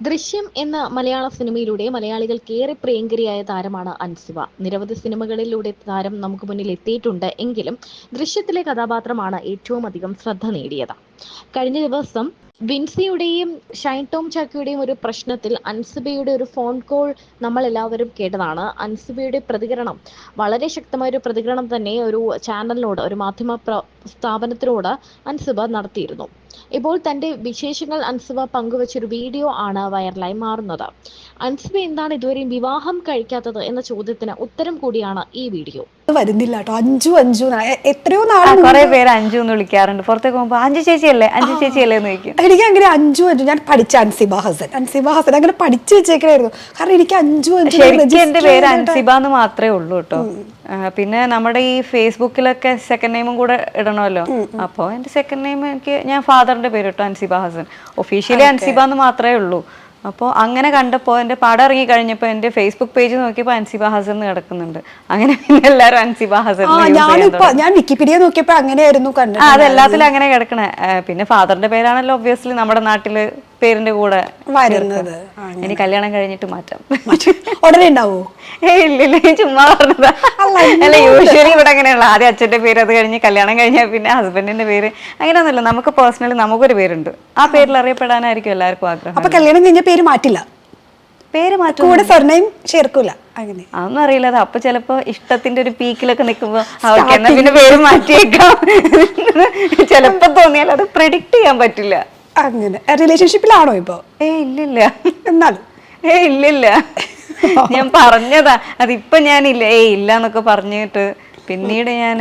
ദൃശ്യം എന്ന മലയാള സിനിമയിലൂടെ മലയാളികൾക്ക് ഏറെ പ്രിയങ്കരിയായ താരമാണ് അൻസിബ. നിരവധി സിനിമകളിലൂടെ താരം നമുക്ക് മുന്നിൽ എത്തിയിട്ടുണ്ട് എങ്കിലും ദൃശ്യത്തിലെ കഥാപാത്രമാണ് ഏറ്റവും അധികം ശ്രദ്ധ നേടിയത്. കഴിഞ്ഞ ദിവസം വിൻസിയുടെയും ഷൈൻ ടോം ചാക്കോയുടെയും ഒരു പ്രശ്നത്തിൽ അൻസിബയുടെ ഒരു ഫോൺ കോൾ നമ്മൾ എല്ലാവരും കേട്ടതാണ്. അൻസിബയുടെ പ്രതികരണം വളരെ ശക്തമായ ഒരു പ്രതികരണം തന്നെ ഒരു ചാനലിനോട്, ഒരു മാധ്യമ സ്ഥാപനത്തിനോട് അൻസിബ നടത്തിയിരുന്നു. ഇപ്പോൾ തന്റെ വിശേഷങ്ങൾ അൻസിബ പങ്കുവച്ചൊരു വീഡിയോ ആണ് വൈറലായി മാറുന്നത്. അൻസിബ എന്താണ് ഇതുവരെയും വിവാഹം കഴിക്കാത്തത് എന്ന ചോദ്യത്തിന് ഉത്തരം കൂടിയാണ് ഈ വീഡിയോ. വരുന്നില്ല കേട്ടോ, അഞ്ചു അഞ്ചു എത്രയോ നാൾ കുറെ പേര് അഞ്ചു എന്ന് വിളിക്കാറുണ്ട്. പുറത്തേക്ക് പോകുമ്പോ അഞ്ചു ചേച്ചിയല്ലേ അഞ്ചു ചേച്ചിയല്ലേ എന്ന് ചോദിക്കും. എനിക്ക് അങ്ങനെ അഞ്ചു അഞ്ചു, ഞാൻ പഠിച്ച അൻസിബ ഹസൻ അങ്ങനെ പഠിച്ചു വെച്ചേക്കണായിരുന്നു. കാരണം എനിക്ക് അഞ്ചു അഞ്ചു, ശരിക്കും എന്റെ പേര് അൻസിബ എന്ന് മാത്രമേ ഉള്ളൂ കേട്ടോ. പിന്നെ നമ്മുടെ ഈ ഫേസ്ബുക്കിലൊക്കെ സെക്കൻഡ് നെയിമും കൂടെ ഇടണമല്ലോ. അപ്പോൾ എന്റെ സെക്കൻഡ് നെയിം ഞാൻ ഫാദറിന്റെ പേര് കേട്ടോ, അൻസിബ ഹസൻ. ഒഫീഷ്യലി അൻസിബ എന്ന് മാത്രമേ ഉള്ളൂ. അപ്പോൾ അങ്ങനെ കണ്ടപ്പോൾ എൻ്റെ പടം ഇറങ്ങി കഴിഞ്ഞപ്പോൾ എൻ്റെ ഫേസ്ബുക്ക് പേജ് നോക്കിയപ്പോൾ അൻസിബ ഹസൻ കിടക്കുന്നുണ്ട്. അങ്ങനെ പിന്നെ എല്ലാവരും അൻസിബ ഹസൻ. ഞാൻ വിക്കിപീഡിയ നോക്കിയപ്പോൾ അങ്ങനെയായിരുന്നു കണ്ടത്. അതെല്ലാത്തിലും അങ്ങനെ കിടക്കണേ. പിന്നെ ഫാദറിന്റെ പേരാണല്ലോ ഒബ്വിയസ്ലി നമ്മുടെ നാട്ടില് പേരിന്റെ കൂടെ വരുന്നത്. ഇനി കല്യാണം കഴിഞ്ഞിട്ട് മാറ്റാം. ഉടനെ ഉണ്ടാവോ? ഇല്ലില്ല, ചുമ്മാ പറഞ്ഞതാ. അല്ല, യൂഷ്വലി ഇവിടെ അങ്ങനെയുള്ള ആദ്യം അച്ഛന്റെ പേര്, അത് കഴിഞ്ഞ് കല്യാണം കഴിഞ്ഞാൽ പിന്നെ ഹസ്ബൻഡിന്റെ പേര്. അങ്ങനെയൊന്നുമില്ല. നമുക്ക് പേഴ്സണലി നമുക്കൊരു പേരുണ്ട്, ആ പേരിൽ അറിയപ്പെടാനായിരിക്കും എല്ലാവർക്കും ആഗ്രഹം. അപ്പൊ കല്യാണം കഴിഞ്ഞ പേര് മാറ്റില്ല? പേര് മാറ്റും, കൂടെ സർനെയിം ചേർക്കൂല? അങ്ങനെ അതൊന്നും അറിയില്ല. അത് അപ്പൊ ചിലപ്പോ ഇഷ്ടത്തിന്റെ ഒരു പീക്കിലൊക്കെ നിൽക്കുമ്പോ എന്നാ പിന്നെ പേര് മാറ്റിയേക്കാം ചിലപ്പോ തോന്നിയാൽ അത് പ്രെഡിക്റ്റ് ചെയ്യാൻ പറ്റില്ല. അങ്ങനെ റിലേഷൻഷിപ്പിലാണോ ഇപ്പൊ? ഇല്ലില്ല. എന്നാലും ഇല്ലില്ല, ഞാൻ പറഞ്ഞതാ. അതിപ്പൊ ഞാനില്ല ഇല്ല എന്നൊക്കെ പറഞ്ഞിട്ട് പിന്നീട് ഞാൻ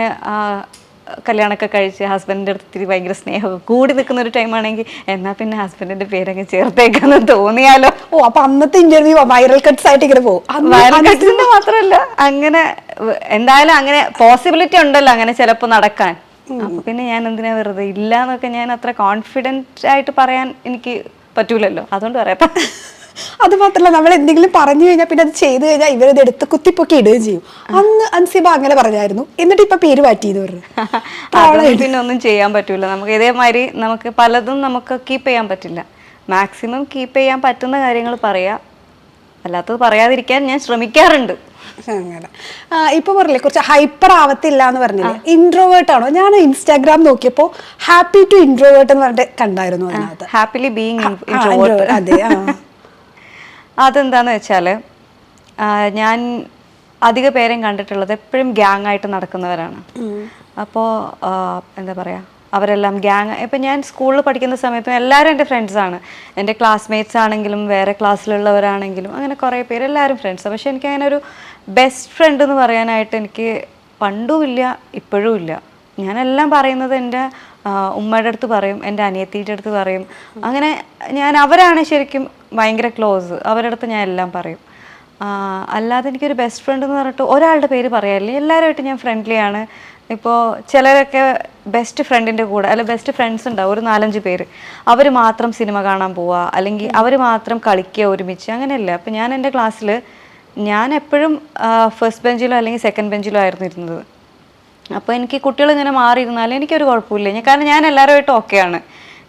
കല്യാണമൊക്കെ കഴിച്ച് ഹസ്ബൻഡിന്റെ അടുത്ത് ഭയങ്കര സ്നേഹമൊക്കെ കൂടി നിൽക്കുന്ന ഒരു ടൈം ആണെങ്കിൽ എന്നാ പിന്നെ ഹസ്ബൻഡിന്റെ പേരൊക്കെ ചേർത്തേക്കാന്ന് തോന്നിയാലോ. അപ്പൊ അന്നത്തെ ഇന്റർവ്യൂ വൈറൽ കട്ട്സ് ആയിട്ട് ഇങ്ങനെ പോകും. വൈറൽ കട്ട്സിന്റെ മാത്രമല്ല, അങ്ങനെ എന്തായാലും അങ്ങനെ പോസിബിലിറ്റി ഉണ്ടല്ലോ അങ്ങനെ ചിലപ്പോ നടക്കാൻ. അപ്പൊ പിന്നെ ഞാൻ എന്തിനാ വെറുതെ ഇല്ല എന്നൊക്കെ ഞാൻ അത്ര കോൺഫിഡന്റ് ആയിട്ട് പറയാൻ എനിക്ക് പറ്റൂലല്ലോ, അതുകൊണ്ട് പറയാത്ത. അത് മാത്രല്ല, നമ്മൾ എന്തെങ്കിലും പറഞ്ഞു കഴിഞ്ഞാൽ പിന്നെ അത് ചെയ്തു കഴിഞ്ഞാൽ ഇവരത് എടുത്ത് കുത്തിപ്പൊക്കി ഇടുകയും ചെയ്യും. അന്ന് അൻസിബ അങ്ങനെ പറഞ്ഞായിരുന്നു, എന്നിട്ട് ഇപ്പൊ പേര് മാറ്റിയത് പറഞ്ഞു. പിന്നെ ഒന്നും ചെയ്യാൻ പറ്റൂല. നമുക്ക് ഇതേമാതിരി നമുക്ക് പലതും നമുക്ക് കീപ്പ് ചെയ്യാൻ പറ്റില്ല. മാക്സിമം കീപ്പ് ചെയ്യാൻ പറ്റുന്ന കാര്യങ്ങൾ പറയാ, അല്ലാത്തത് പറയാതിരിക്കാൻ ഞാൻ ശ്രമിക്കാറുണ്ട്. അങ്ങനെ ഇപ്പൊ പറഞ്ഞില്ലേ കുറച്ച് ഹൈപ്പർ ആവത്തില്ല എന്ന് പറഞ്ഞില്ലേ, ഇൻട്രോവേർട്ട് ആണോ? ഞാൻ ഇൻസ്റ്റാഗ്രാം നോക്കിയപ്പോ ഹാപ്പി ടു ഇൻട്രോവേർട്ട് എന്ന് പറഞ്ഞിട്ട് കണ്ടായിരുന്നു. അതിനകത്ത് ഹാപ്പിലി ബീയിങ് ഇൻട്രോവേർട്ട്. അതെ. അതെന്താന്ന് വെച്ചാൽ ഞാൻ അധിക പേരെയും കണ്ടിട്ടുള്ളത് എപ്പോഴും ഗ്യാങ് ആയിട്ട് നടക്കുന്നവരാണ്. അപ്പോൾ എന്താ പറയുക, അവരെല്ലാം ഗ്യാങ്. ഇപ്പം ഞാൻ സ്കൂളിൽ പഠിക്കുന്ന സമയത്തും എല്ലാവരും എൻ്റെ ഫ്രണ്ട്സാണ്. എൻ്റെ ക്ലാസ്മേറ്റ്സ് ആണെങ്കിലും വേറെ ക്ലാസ്സിലുള്ളവരാണെങ്കിലും അങ്ങനെ കുറേ പേര് എല്ലാവരും ഫ്രണ്ട്സാണ്. പക്ഷെ എനിക്ക് അങ്ങനെ ഒരു ബെസ്റ്റ് ഫ്രണ്ട് എന്ന് പറയാനായിട്ട് എനിക്ക് പണ്ടും ഇല്ല, ഇപ്പോഴും ഇല്ല. ഞാനെല്ലാം പറയുന്നത് എൻ്റെ ഉമ്മയുടെ അടുത്ത് പറയും, എൻ്റെ അനിയത്തിയുടെ അടുത്ത് പറയും. അങ്ങനെ അവരാണ് ശരിക്കും ഭയങ്കര ക്ലോസ്. അവരുടെ അടുത്ത് ഞാൻ എല്ലാം പറയും. അല്ലാതെ എനിക്കൊരു ബെസ്റ്റ് ഫ്രണ്ട് എന്ന് പറഞ്ഞിട്ട് ഒരാളുടെ പേര് പറയാറില്ല. എല്ലാവരുമായിട്ട് ഞാൻ ഫ്രണ്ട്ലി ആണ്. ഇപ്പോൾ ചിലരൊക്കെ ബെസ്റ്റ് ഫ്രണ്ടിൻ്റെ കൂടെ അല്ല ബെസ്റ്റ് ഫ്രണ്ട്സ് ഉണ്ടാവും ഒരു 4-5 പേര്. അവർ മാത്രം സിനിമ കാണാൻ പോവുക, അല്ലെങ്കിൽ അവർ മാത്രം കളിക്കുക ഒരുമിച്ച്, അങ്ങനെയല്ല. അപ്പം ഞാൻ എൻ്റെ ക്ലാസ്സിൽ ഞാൻ എപ്പോഴും ഫസ്റ്റ് ബെഞ്ചിലോ അല്ലെങ്കിൽ സെക്കൻഡ് ബെഞ്ചിലോ ആയിരുന്നു ഇരുന്നത്. അപ്പോൾ എനിക്ക് കുട്ടികൾ ഇങ്ങനെ മാറിയിരുന്നാലും എനിക്കൊരു കുഴപ്പമില്ല. കാരണം ഞാൻ എല്ലാവരുമായിട്ടും ഓക്കെയാണ്.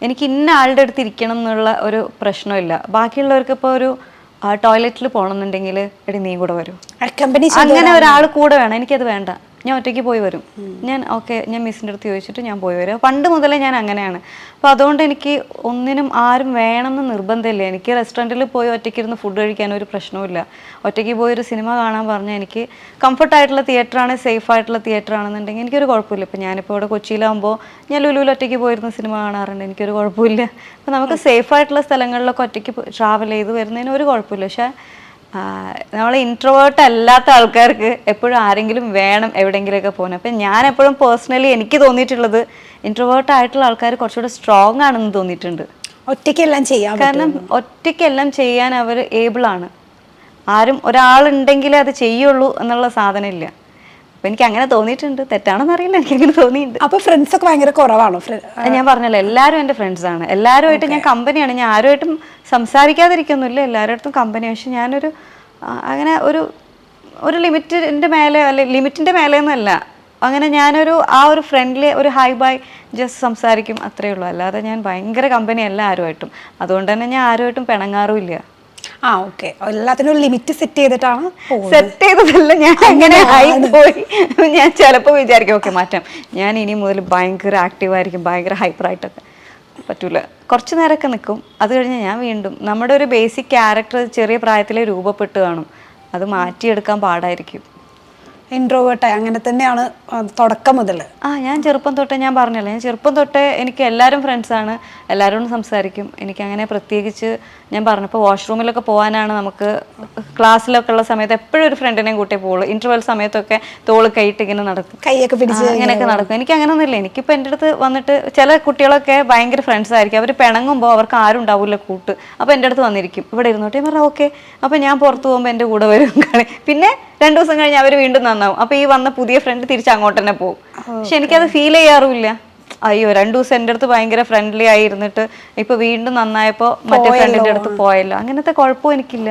എനിക്ക് ഇന്ന ആളുടെ അടുത്ത് ഇരിക്കണം എന്നുള്ള ഒരു പ്രശ്നമില്ല. ബാക്കിയുള്ളവർക്ക് ഇപ്പോൾ ഒരു ടോയ്ലറ്റിൽ പോകണമെന്നുണ്ടെങ്കിൽ എടി നീ കൂടെ വരും, അങ്ങനെ ഒരാൾ കൂടെ വേണം. എനിക്കത് വേണ്ട, ഞാൻ ഒറ്റയ്ക്ക് പോയി വരും. ഞാൻ മിസ്സിൻ്റെ അടുത്ത് ചോദിച്ചിട്ട് ഞാൻ പോയി വരും. പണ്ട് മുതലേ ഞാൻ അങ്ങനെയാണ്. അപ്പോൾ അതുകൊണ്ട് എനിക്ക് ഒന്നിനും ആരും വേണമെന്ന് നിർബന്ധമില്ല. എനിക്ക് റെസ്റ്റോറൻറ്റിൽ പോയി ഒറ്റയ്ക്ക് ഇരുന്ന് ഫുഡ് കഴിക്കാൻ ഒരു പ്രശ്നവുമില്ല. ഒറ്റയ്ക്ക് പോയി ഒരു സിനിമ കാണാൻ പറഞ്ഞാൽ എനിക്ക് കംഫർട്ടായിട്ടുള്ള തിയേറ്ററാണ്, സേഫ് ആയിട്ടുള്ള തിയേറ്റർ ആണെന്നുണ്ടെങ്കിൽ എനിക്കൊരു കുഴപ്പമില്ല. ഇപ്പോൾ ഞാനിപ്പോൾ ഇവിടെ കൊച്ചിയിലാകുമ്പോൾ ഞാൻ ലുലുവിൽ ഒറ്റയ്ക്ക് പോയിരുന്ന സിനിമ കാണാറുണ്ട്, എനിക്കൊരു കുഴപ്പമില്ല. അപ്പോൾ നമുക്ക് സേഫ് ആയിട്ടുള്ള സ്ഥലങ്ങളിലൊക്കെ ഒറ്റയ്ക്ക് ട്രാവൽ ചെയ്ത് വരുന്നതിന് ഒരു കുഴപ്പമില്ല. പക്ഷേ നമ്മൾ ഇൻട്രോവേർട്ട് അല്ലാത്ത ആൾക്കാർക്ക് എപ്പോഴും ആരെങ്കിലും വേണം എവിടെയെങ്കിലുമൊക്കെ പോകാൻ. അപ്പം ഞാൻ എപ്പോഴും പേഴ്സണലി എനിക്ക് തോന്നിയിട്ടുള്ളത് ഇൻട്രോവേർട്ട് ആയിട്ടുള്ള ആൾക്കാർ കുറച്ചുകൂടെ സ്ട്രോങ് ആണെന്ന് തോന്നിയിട്ടുണ്ട്. ഒറ്റയ്ക്കെല്ലാം ചെയ്യാം. കാരണം ഒറ്റയ്ക്കെല്ലാം ചെയ്യാൻ അവർ ഏബിളാണ്. ആരും ഒരാളുണ്ടെങ്കിലേ അത് ചെയ്യുള്ളൂ എന്നുള്ള സാധനം ഇല്ല. അപ്പം എനിക്ക് അങ്ങനെ തോന്നിയിട്ടുണ്ട്. തെറ്റാണെന്ന് അറിയില്ല, എനിക്ക് അങ്ങനെ തോന്നിയിട്ടുണ്ട്. അപ്പോൾ ഫ്രണ്ട്സ് ഒക്കെ ഭയങ്കര കുറവാണോ? ഞാൻ പറഞ്ഞല്ലോ, എല്ലാവരും എൻ്റെ ഫ്രണ്ട്സാണ്. എല്ലാവരുമായിട്ട് ഞാൻ കമ്പനിയാണ്. ഞാൻ ആരുമായിട്ടും സംസാരിക്കാതിരിക്കൊന്നുമില്ല, എല്ലാവരുടെ കമ്പനി. പക്ഷെ ഞാനൊരു അങ്ങനെ ഒരു ലിമിറ്റിൻ്റെ മേലെ, അല്ലെ ലിമിറ്റിൻ്റെ മേലെ ഒന്നുമല്ല, അങ്ങനെ ഞാനൊരു ആ ഒരു ഫ്രണ്ട്ലി ഒരു ഹൈ ബൈ ജസ്റ്റ് സംസാരിക്കും, അത്രയേ ഉള്ളൂ. അല്ലാതെ ഞാൻ ഭയങ്കര കമ്പനി അല്ല ആരുമായിട്ടും. അതുകൊണ്ട് തന്നെ ഞാൻ ആരുമായിട്ടും പിണങ്ങാറുമില്ല. ആ ഓക്കെ, എല്ലാത്തിനും ഒരു ലിമിറ്റ് സെറ്റ് ചെയ്തിട്ടാണ് സെറ്റ് ചെയ്തതല്ല, ഞാൻ അങ്ങനെ ആയി പോയി. ഞാൻ ചിലപ്പോൾ വിചാരിക്കും ഓക്കെ മാറ്റാം, ഞാൻ ഇനി മുതൽ ഭയങ്കര ആക്റ്റീവായിരിക്കും, ഭയങ്കര ഹൈപ്പറായിട്ടൊക്കെ. പറ്റൂല, കുറച്ച് നേരമൊക്കെ നിൽക്കും. അത് കഴിഞ്ഞ് ഞാൻ വീണ്ടും നമ്മുടെ ഒരു ബേസിക് ക്യാരക്ടർ ചെറിയ പ്രായത്തിലേ രൂപപ്പെട്ട് കാണും, അത് മാറ്റിയെടുക്കാൻ പാടായിരിക്കും. ഇൻട്രോവേർട്ടായി അങ്ങനെ തന്നെയാണ് തുടക്കം മുതൽ. ഞാൻ ചെറുപ്പം തൊട്ടേ, ഞാൻ പറഞ്ഞല്ലോ, ഞാൻ ചെറുപ്പം തൊട്ടേ എനിക്ക് എല്ലാവരും ഫ്രണ്ട്സാണ്, എല്ലാവരോടും സംസാരിക്കും. എനിക്കങ്ങനെ പ്രത്യേകിച്ച് ഞാൻ പറഞ്ഞപ്പോൾ വാഷ്റൂമിലൊക്കെ പോകാനാണ് നമുക്ക് ക്ലാസ്സിലൊക്കെ ഉള്ള സമയത്ത് എപ്പോഴും ഒരു ഫ്രണ്ടിനെയും കൂട്ടേ പോകുള്ളൂ. ഇൻ്റർവെൽ സമയത്തൊക്കെ തോള് കൈയിട്ട് ഇങ്ങനെ നടക്കും, കൈയൊക്കെ പിടിച്ച് അങ്ങനെയൊക്കെ നടക്കും. എനിക്ക് അങ്ങനെ ഒന്നുമില്ല. എനിക്കിപ്പോൾ എൻ്റെ അടുത്ത് വന്നിട്ട് ചില കുട്ടികളൊക്കെ ഭയങ്കര ഫ്രണ്ട്സ് ആയിരിക്കും, അവർ പിണങ്ങുമ്പോൾ അവർക്ക് ആരും ഉണ്ടാവില്ല കൂട്ട്. അപ്പോൾ എൻ്റെ അടുത്ത് വന്നിരിക്കും, ഇവിടെ ഇരുന്നോട്ടെ, ഞാൻ പറഞ്ഞാൽ ഓക്കെ. അപ്പോൾ ഞാൻ പുറത്ത് പോകുമ്പോൾ എൻ്റെ കൂടെ വരും കളി. പിന്നെ 2 ദിവസം കഴിഞ്ഞ് അവർ വീണ്ടും നന്നാവും. അപ്പോൾ ഈ വന്ന പുതിയ ഫ്രണ്ട് തിരിച്ച് അങ്ങോട്ട് തന്നെ പോകും. പക്ഷെ എനിക്കത് ഫീൽ ചെയ്യാറുമില്ല. അയ്യോ 2 ദിവസം എൻ്റെ അടുത്ത് ഭയങ്കര ഫ്രണ്ട്ലി ആയിരുന്നിട്ട് ഇപ്പൊ വീണ്ടും നന്നായപ്പോൾ മറ്റേ ഫ്രണ്ടിന്റെ അടുത്ത് പോയല്ലോ, അങ്ങനത്തെ കുഴപ്പവും എനിക്കില്ല.